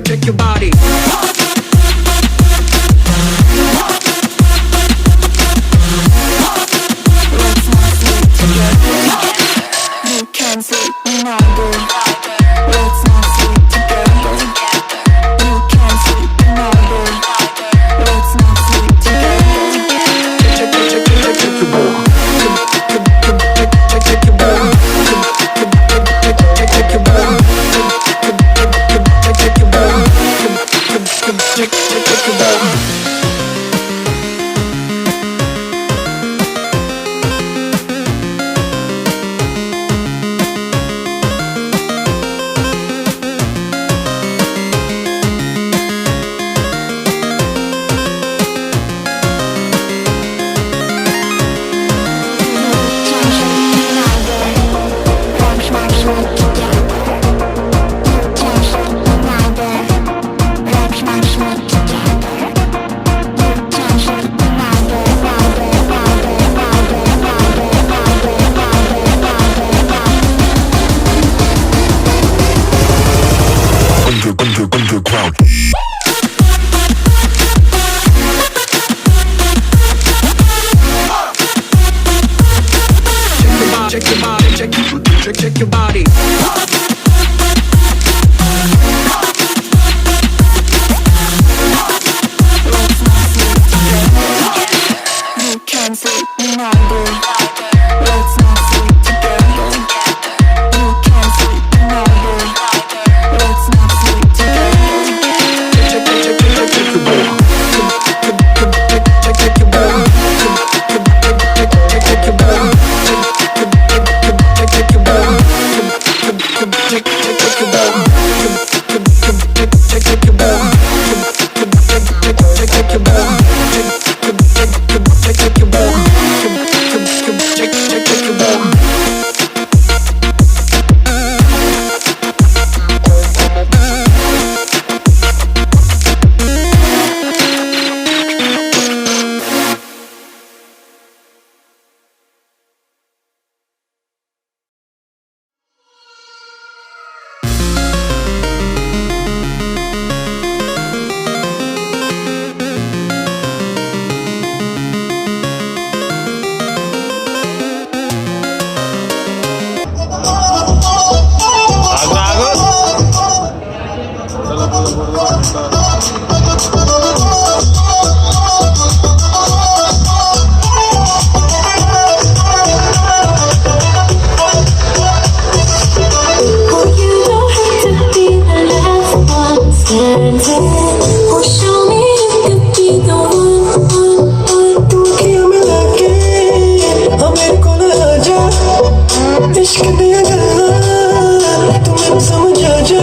shake your body. Let's not sleep together. You can't sleep neither. Let's not sleep together. You can't sleep neither. Let's not sleep together. Shake your body. Shake your body. Shake your body. Shake your body. Underground. Shake your body, shake your body. Let's not sleep together. You can't sleep neither. Let's not sleep together. You can't sleep neither. Let's not sleep together. Shake your body. Shake your body. Shake your body. इश्क दिया गल्ला तू मैनू समझ आ जा